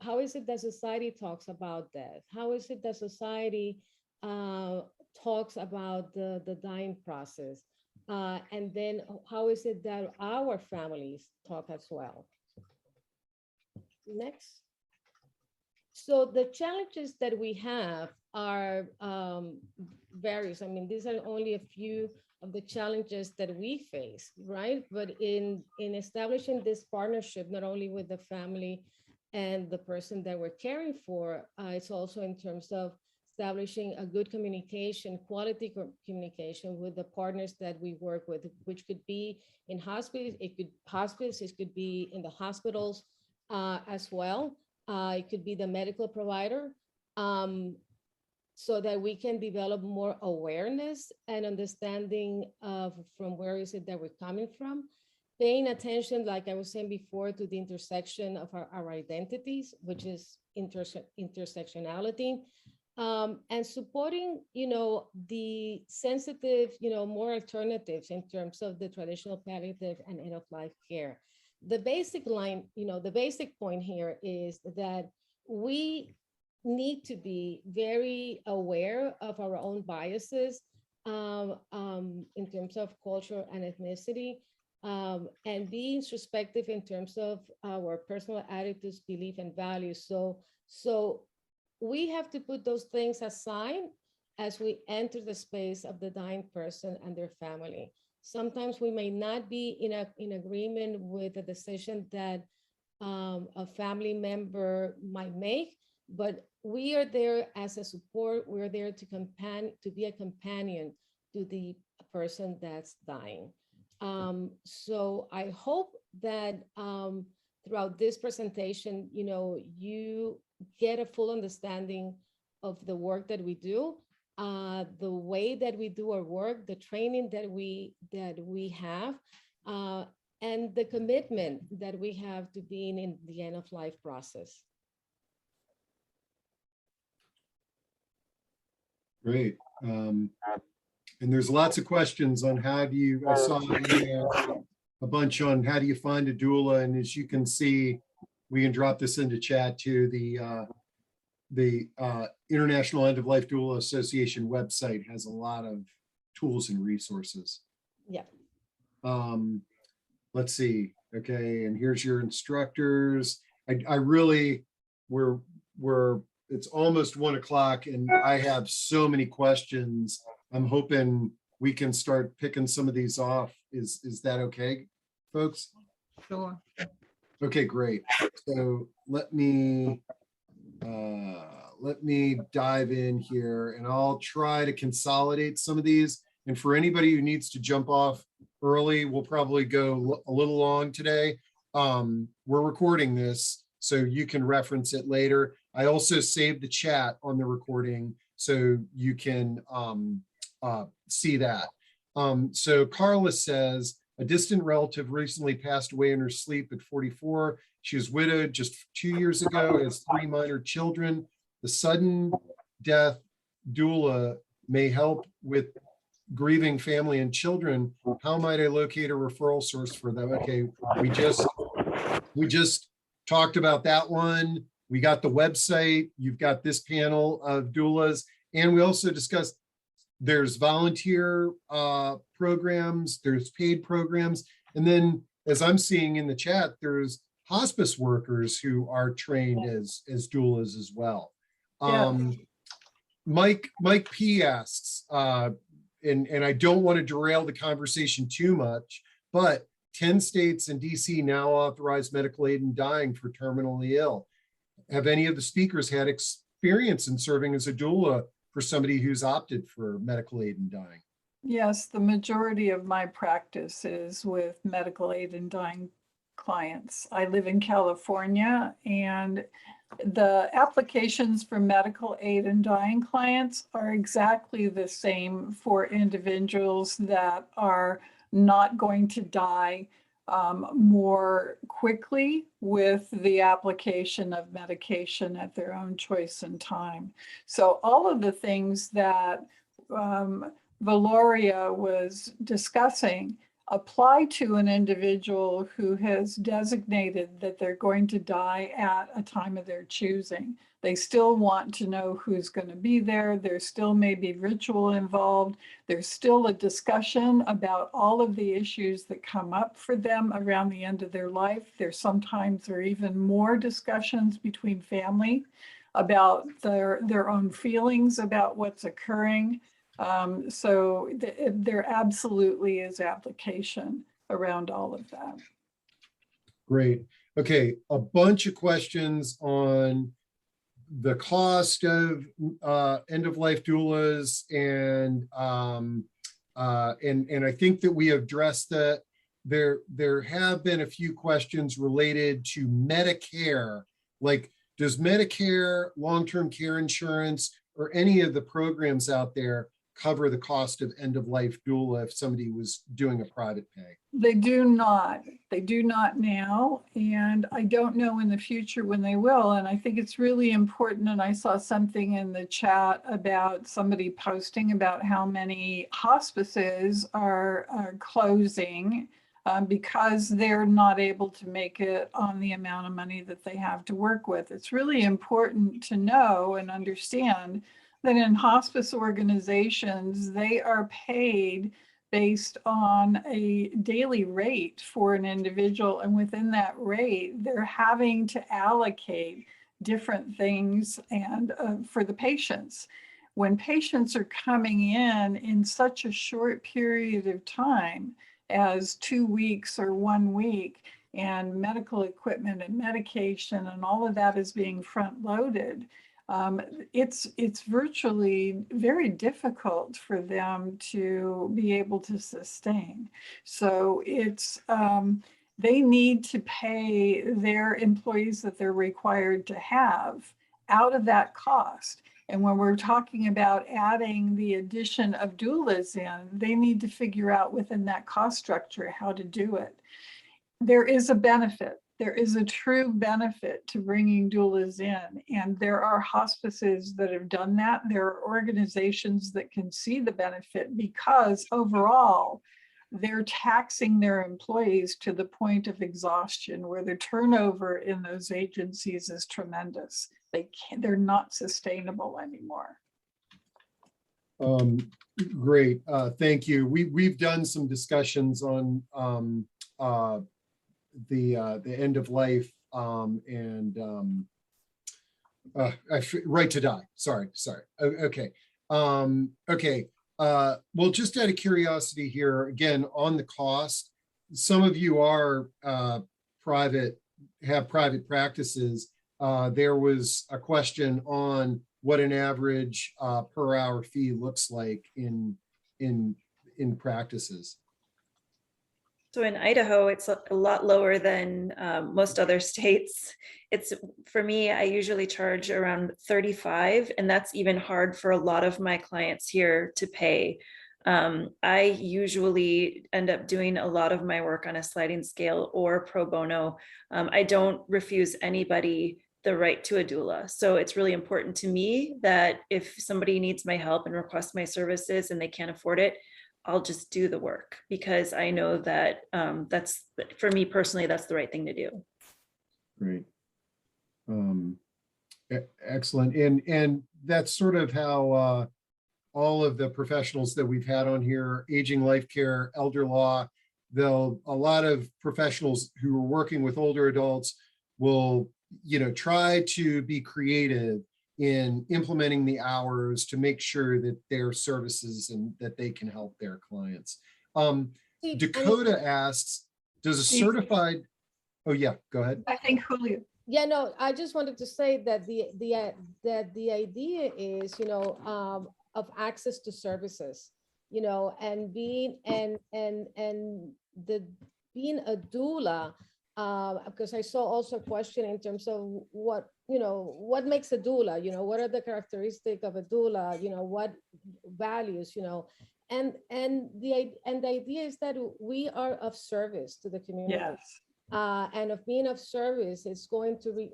how is it that society talks about death? How is it that society talks about the dying process? And then how is it that our families talk as well? Next. So the challenges that we have are various. I mean, these are only a few of the challenges that we face, right? But in establishing this partnership, not only with the family and the person that we're caring for, it's also in terms of establishing a good communication, quality communication with the partners that we work with, which could be in hospice, it could be in the hospitals, as well. It could be the medical provider, so that we can develop more awareness and understanding of from where is it that we're coming from. paying attention, like I was saying before, to the intersection of our identities, which is intersectionality, and supporting, the sensitive, more alternatives in terms of the traditional palliative and end-of-life care. The basic line, the basic point here is that we need to be very aware of our own biases in terms of culture and ethnicity, and be introspective in terms of our personal attitudes, belief, and values. So we have to put those things aside as we enter the space of the dying person and their family. Sometimes we may not be in agreement with the decision that a family member might make, but we are there as a support. We're there to be a companion to the person that's dying. So I hope that throughout this presentation, you get a full understanding of the work that we do, the way that we do our work, the training that we have, and the commitment that we have to being in the end of life process. Great. And there's lots of questions on how do you, I saw a bunch on how do you find a doula, and as you can see, we can drop this into chat too. The International End of Life Doula Association website has a lot of tools and resources. Yeah. Let's see. Okay, and here's your instructors. I really, it's almost 1 o'clock and I have so many questions. I'm hoping we can start picking some of these off. Is that okay, folks? Sure. Okay, great. So let me dive in here and I'll try to consolidate some of these. And for anybody who needs to jump off early, we'll probably go a little long today. We're recording this so you can reference it later. I also saved the chat on the recording so you can see that. So Carla says, a distant relative recently passed away in her sleep at 44. She was widowed just 2 years ago, has 3 minor children. The sudden death doula may help with grieving family and children. How might I locate a referral source for them? Okay, we just talked about that one. We got the website. You've got this panel of doulas, and we also discussed there's volunteer programs, there's paid programs, and then as I'm seeing in the chat, there's hospice workers who are trained as doulas as well. Yeah. Mike P asks, and I don't want to derail the conversation too much, but 10 states and DC now authorize medical aid in dying for terminally ill. Have any of the speakers had experience in serving as a doula for somebody who's opted for medical aid in dying? Yes, the majority of my practice is with medical aid in dying clients. I live in California, and the applications for medical aid in dying clients are exactly the same for individuals that are not going to die more quickly with the application of medication at their own choice and time. So all of the things that Valoria was discussing apply to an individual who has designated that they're going to die at a time of their choosing. They still want to know who's going to be there. There still may be ritual involved. There's still a discussion about all of the issues that come up for them around the end of their life. There are even more discussions between family about their own feelings about what's occurring. So there absolutely is application around all of that. Great. Okay, a bunch of questions on the cost of end-of-life doulas, and I think that we addressed that. There have been a few questions related to Medicare, like does Medicare, long-term care insurance, or any of the programs out there cover the cost of end-of-life doula if somebody was doing a private pay? They do not. They do not now. And I don't know in the future when they will. And I think it's really important. And I saw something in the chat about somebody posting about how many hospices are closing because they're not able to make it on the amount of money that they have to work with. It's really important to know and understand that in hospice organizations, they are paid based on a daily rate for an individual. And within that rate, they're having to allocate different things and for the patients. When patients are coming in such a short period of time as 2 weeks or 1 week, and medical equipment and medication and all of that is being front loaded, it's virtually very difficult for them to be able to sustain. So it's they need to pay their employees that they're required to have out of that cost. And when we're talking about adding the addition of doulas in, they need to figure out within that cost structure how to do it. There is a benefit. There is a true benefit to bringing doulas in, and there are hospices that have done that. There are organizations that can see the benefit because overall, they're taxing their employees to the point of exhaustion where the turnover in those agencies is tremendous. They're not sustainable anymore. Great, thank you. We've done some discussions on the end of life right to die. Sorry. Okay. Okay. Well, just out of curiosity here, again, on the cost, some of you are have private practices. There was a question on what an average per hour fee looks like in practices. So in Idaho, it's a lot lower than most other states. It's, for me, I usually charge around 35, and that's even hard for a lot of my clients here to pay. I usually end up doing a lot of my work on a sliding scale or pro bono. I don't refuse anybody the right to a doula. So it's really important to me that if somebody needs my help and requests my services and they can't afford it, I'll just do the work, because I know that that's, for me personally, that's the right thing to do. Great. Excellent. And that's sort of how all of the professionals that we've had on here, aging, life care, elder law, a lot of professionals who are working with older adults will, try to be creative in implementing the hours to make sure that their services and that they can help their clients. Dakota asks, does a certified, oh yeah, go ahead. I think Julio. Yeah, no, I just wanted to say that the idea is, of access to services, and being being a doula, because I saw also a question in terms of what makes a doula, what are the characteristics of a doula, what values, and the idea is that we are of service to the community. Yes. And of being of service, it's going to be,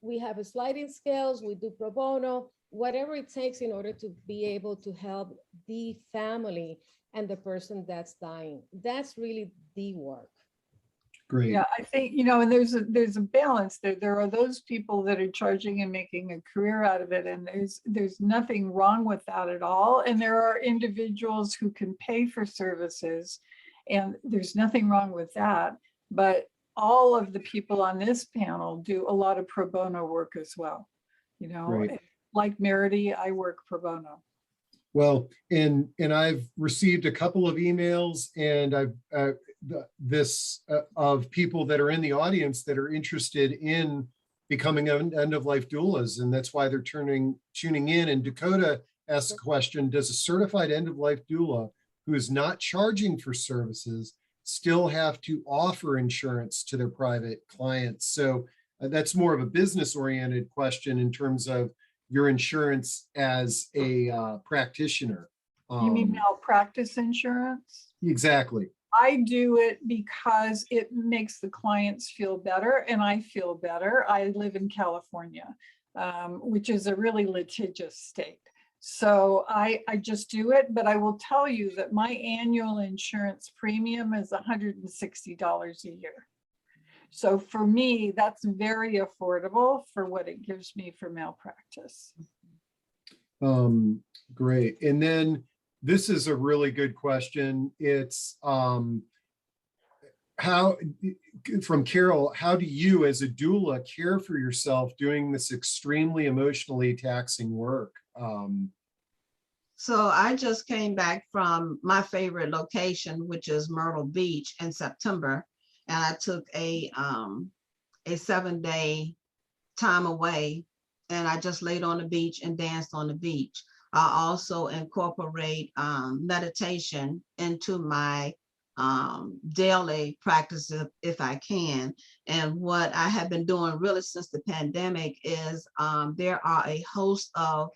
we have a sliding scales, we do pro bono, whatever it takes in order to be able to help the family and the person that's dying. That's really the work. Great. Yeah, I think, and there's a balance there. There are those people that are charging and making a career out of it, and there's nothing wrong with that at all. And there are individuals who can pay for services, and there's nothing wrong with that. But all of the people on this panel do a lot of pro bono work as well. Right. Like Marady, I work pro bono. Well, and I've received a couple of emails, and I've of people that are in the audience that are interested in becoming end-of-life doulas, and that's why they're tuning in. And Dakota asks a question: does a certified end-of-life doula who is not charging for services still have to offer insurance to their private clients? So that's more of a business-oriented question in terms of your insurance as a practitioner. You mean malpractice insurance? Exactly. I do it because it makes the clients feel better and I feel better. I live in California, which is a really litigious state. So I just do it, but I will tell you that my annual insurance premium is $160 a year. So for me, that's very affordable for what it gives me for malpractice. Great. And then this is a really good question. It's how, from Carol, how do you as a doula care for yourself doing this extremely emotionally taxing work? So I just came back from my favorite location, which is Myrtle Beach, in September, and I took a 7-day time away, and I just laid on the beach and danced on the beach. I also incorporate meditation into my daily practice if I can. And what I have been doing really since the pandemic is there are a host of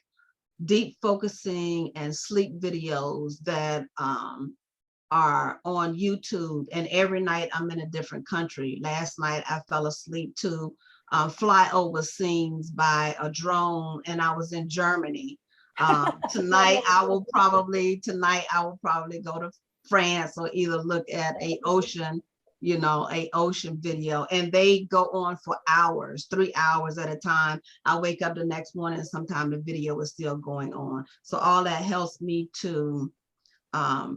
deep focusing and sleep videos that are on YouTube, and every night I'm in a different country. Last night I fell asleep to flyover scenes by a drone, and I was in Germany. Tonight I will probably go to France or either look at a ocean video, and they go on for hours, 3 hours at a time. I wake up the next morning and sometimes the video is still going on. So all that helps me to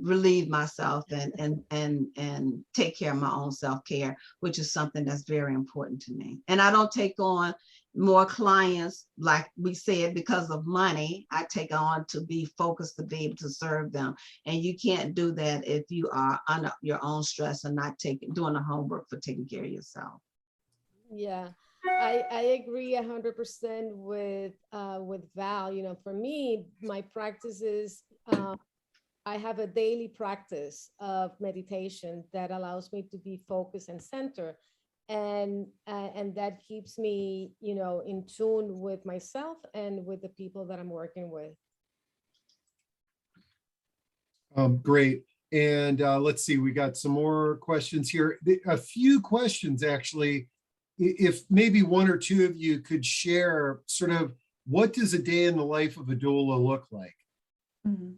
relieve myself and take care of my own self-care, which is something that's very important to me. And I don't take on more clients, like we said, because of money. I take on to be focused, to be able to serve them. And you can't do that if you are under your own stress and not doing the homework for taking care of yourself. Yeah, I agree 100% with Val. You know, for me, my practice is I have a daily practice of meditation that allows me to be focused and centered, and that keeps me, you know, in tune with myself and with the people that I'm working with. Great. And let's see, we got some more questions here. A few questions, actually. If maybe one or two of you could share sort of what does a day in the life of a doula look like? Mm-hmm.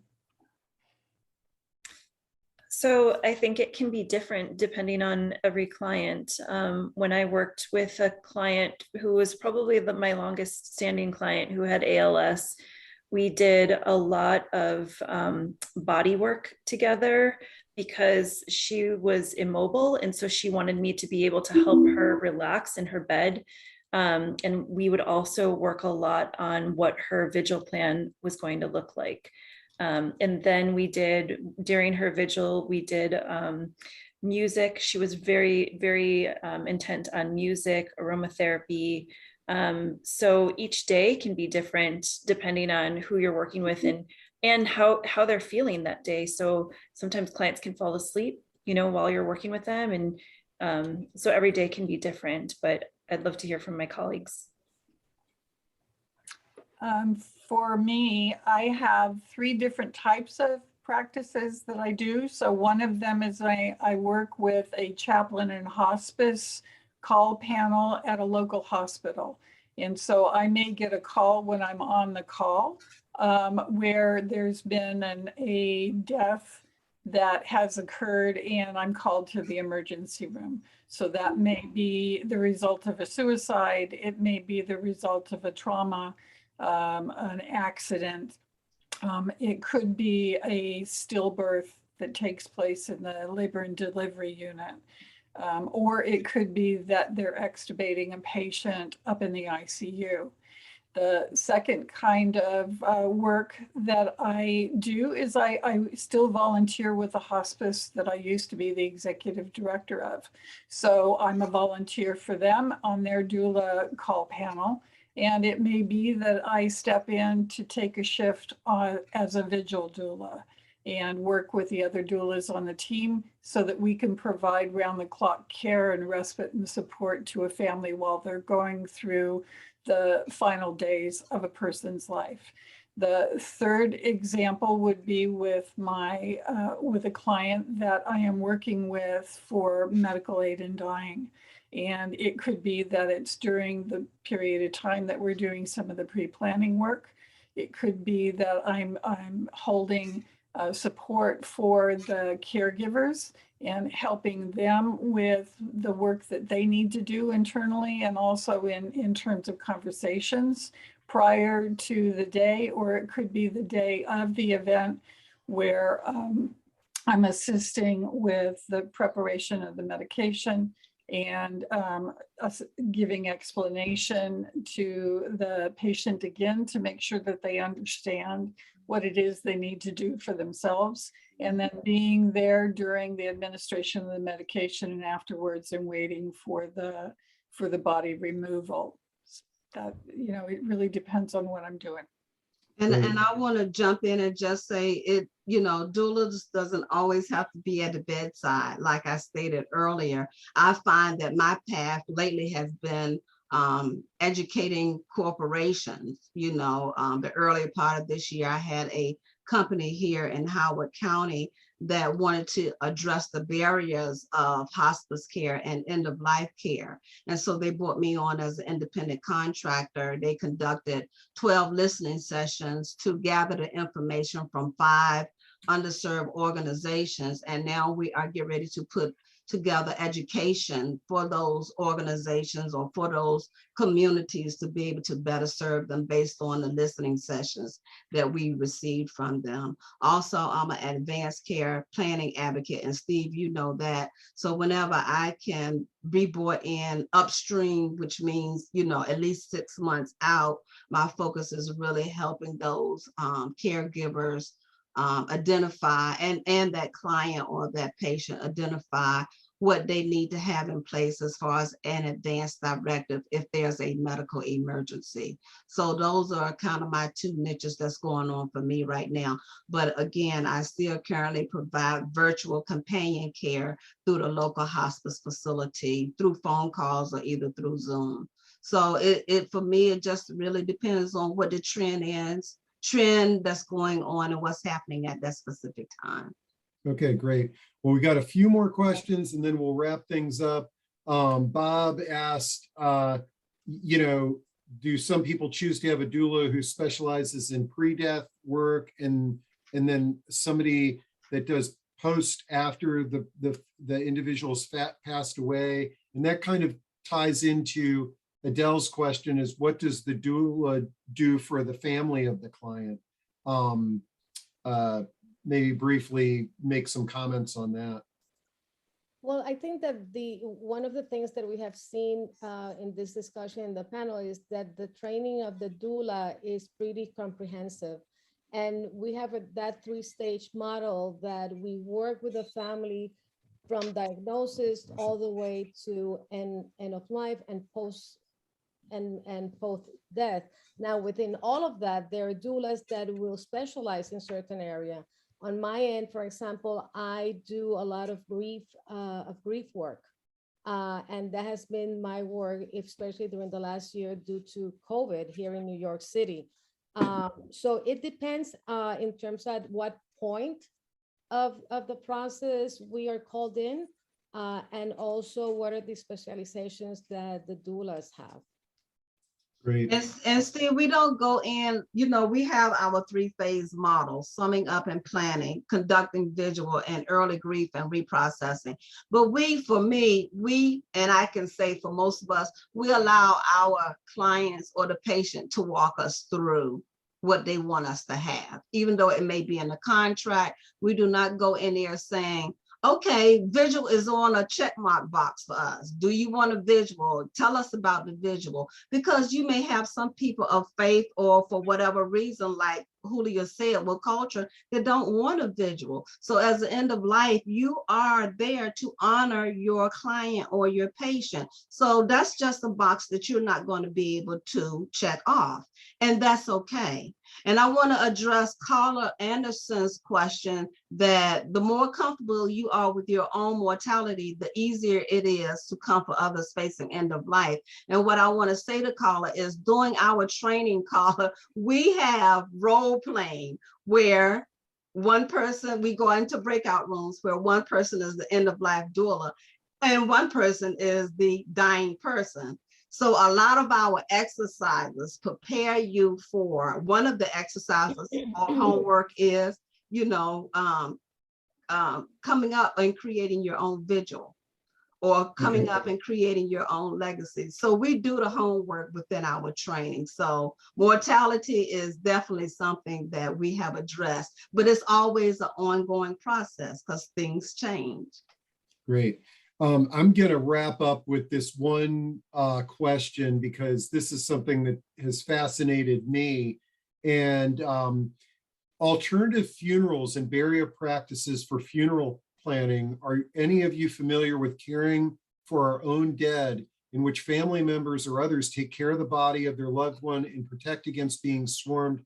So I think it can be different depending on every client. When I worked with a client who was probably my longest standing client who had ALS, we did a lot of body work together because she was immobile. And so she wanted me to be able to help her relax in her bed. And we would also work a lot on what her vigil plan was going to look like. And then during her vigil, we did music. She was very, very intent on music, aromatherapy. So each day can be different depending on who you're working with and how they're feeling that day. So sometimes clients can fall asleep, you know, while you're working with them. And so every day can be different, but I'd love to hear from my colleagues. For me, I have 3 different types of practices that I do. So one of them is I work with a chaplain and hospice call panel at a local hospital. And so I may get a call when I'm on the call where there's been a death that has occurred and I'm called to the emergency room. So that may be the result of a suicide. It may be the result of a trauma, an accident. It could be a stillbirth that takes place in the labor and delivery unit. Or it could be that they're extubating a patient up in the ICU. The second kind of work that I do is I still volunteer with a hospice that I used to be the executive director of. So I'm a volunteer for them on their doula call panel. And it may be that I step in to take a shift as a vigil doula and work with the other doulas on the team so that we can provide round-the-clock care and respite and support to a family while they're going through the final days of a person's life. The third example would be with with a client that I am working with for medical aid in dying. And it could be that it's during the period of time that we're doing some of the pre-planning work. It could be that I'm holding support for the caregivers and helping them with the work that they need to do internally, and also in terms of conversations prior to the day, or it could be the day of the event where I'm assisting with the preparation of the medication and giving explanation to the patient again to make sure that they understand what it is they need to do for themselves, and then being there during the administration of the medication and afterwards and waiting for the body removal. That, you know, it really depends on what I'm doing. And Right. I want to jump in and just say it, you know, doulas doesn't always have to be at the bedside. Like I stated earlier, I find that my path lately has been educating corporations. You know, the earlier part of this year, I had a company here in Howard County that wanted to address the barriers of hospice care and end of life care. And so they brought me on as an independent contractor. They conducted 12 listening sessions to gather the information from 5 underserved organizations. And now we are getting ready to put together education for those organizations or for those communities to be able to better serve them based on the listening sessions that we received from them. Also, I'm an advanced care planning advocate, and Steve, you know that. So whenever I can be brought in upstream, which means, you know, at least 6 months out, my focus is really helping those caregivers identify and that client or that patient identify what they need to have in place as far as an advanced directive if there's a medical emergency. So those are kind of my 2 niches that's going on for me right now. But again, I still currently provide virtual companion care through the local hospice facility, through phone calls or either through Zoom. So it for me, it just really depends on what the trend that's going on and what's happening at that specific time. Okay, great. Well, we got a few more questions and then we'll wrap things up. Bob asked, you know, do some people choose to have a doula who specializes in pre-death work, and then somebody that does post after the individual's passed away? And that kind of ties into Adele's question, is what does the doula do for the family of the client? Maybe briefly make some comments on that. Well, I think that one of the things that we have seen in this discussion in the panel is that the training of the doula is pretty comprehensive. And we have that 3-stage model that we work with the family from diagnosis all the way to end of life and post death. Now, within all of that, there are doulas that will specialize in certain area. On my end, for example, I do a lot of grief work. And that has been my work, especially during the last year due to COVID here in New York City. So it depends in terms of what point of the process we are called in, and also what are the specializations that the doulas have. Great. And Steve, we don't go in, you know, we have our 3-phase model: summing up and planning, conducting visual, and early grief and reprocessing. But for me, and I can say for most of us, we allow our clients or the patient to walk us through what they want us to have. Even though it may be in the contract, we do not go in there saying, okay, visual is on a check mark box for us. Do you want a visual? Tell us about the visual. Because you may have some people of faith, or for whatever reason, like Julia said, with culture that don't want a visual. So as an end of life, you are there to honor your client or your patient. So that's just a box that you're not going to be able to check off, and that's okay. And I want to address caller Anderson's question that the more comfortable you are with your own mortality, the easier it is to comfort others facing end of life. And what I want to say to caller is, during our training, caller, we have role playing where one person, we go into breakout rooms where one person is the end of life doula and one person is the dying person. So a lot of our exercises prepare you for, one of the exercises or homework is, coming up and creating your own vigil, or coming up and creating your own legacy. So we do the homework within our training. So mortality is definitely something that we have addressed, but it's always an ongoing process because things change. Great. I'm going to wrap up with this one question, because this is something that has fascinated me. And alternative funerals and burial practices for funeral planning. Are any of you familiar with caring for our own dead, in which family members or others take care of the body of their loved one and protect against being swarmed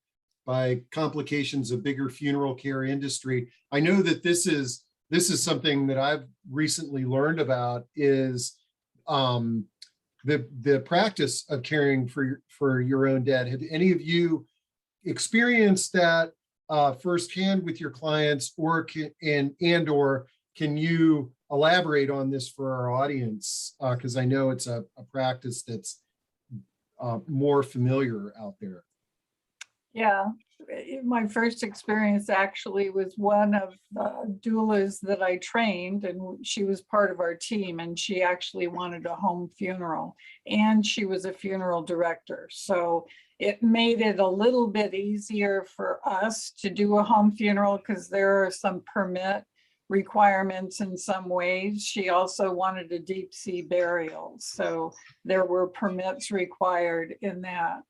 by complications of bigger funeral care industry? I know that this is something that I've recently learned about, is the practice of caring for your own dead. Have any of you experienced that firsthand with your clients, or can you elaborate on this for our audience? Because I know it's a practice that's more familiar out there. Yeah, my first experience actually was one of the doulas that I trained, and she was part of our team, and she actually wanted a home funeral, and she was a funeral director. So it made it a little bit easier for us to do a home funeral because there are some permit requirements in some ways. She also wanted a deep sea burial, so there were permits required in that.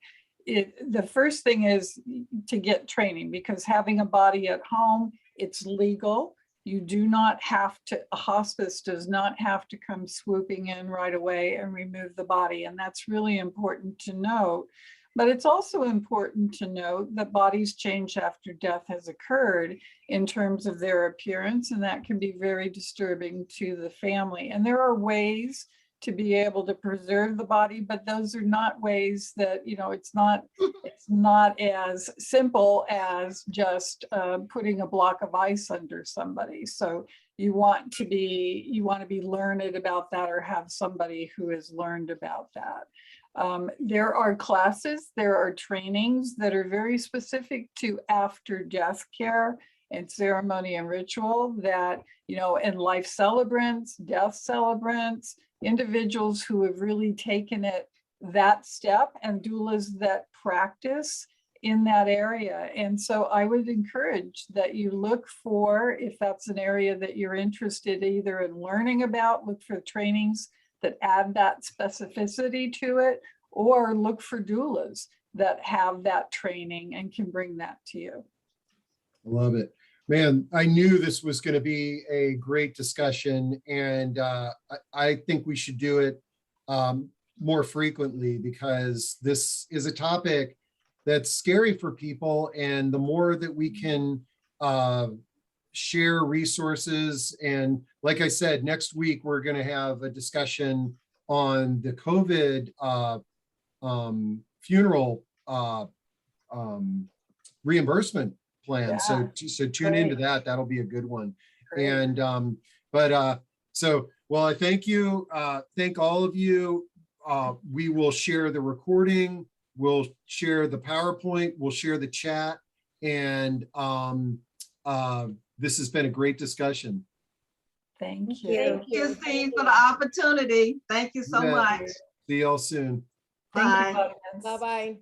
The first thing is to get training, because having a body at home, it's legal. You do not have to, a hospice does not have to come swooping in right away and remove the body. And that's really important to note. But it's also important to note that bodies change after death has occurred in terms of their appearance, and that can be very disturbing to the family. And there are ways to be able to preserve the body, but those are not ways that, it's not as simple as just putting a block of ice under somebody. So you want to be learned about that, or have somebody who has learned about that. There are classes, there are trainings that are very specific to after death care and ceremony and ritual that, and life celebrants, death celebrants, individuals who have really taken it that step, and doulas that practice in that area. And so I would encourage that you look for, if that's an area that you're interested either in learning about, look for trainings that add that specificity to it, or look for doulas that have that training and can bring that to you. Love it. Man, I knew this was going to be a great discussion, and I think we should do it more frequently, because this is a topic that's scary for people, and the more that we can share resources, and like I said, next week we're going to have a discussion on the COVID funeral reimbursement plan. Yeah. So tune into that. That'll be a good one. Great. And well, I thank you. Thank all of you. We will share the recording. We'll share the PowerPoint. We'll share the chat. And this has been a great discussion. Thank you. Thank you, Steve, for the opportunity. Thank you so much. See y'all soon. Bye. Thank you, Bye-bye.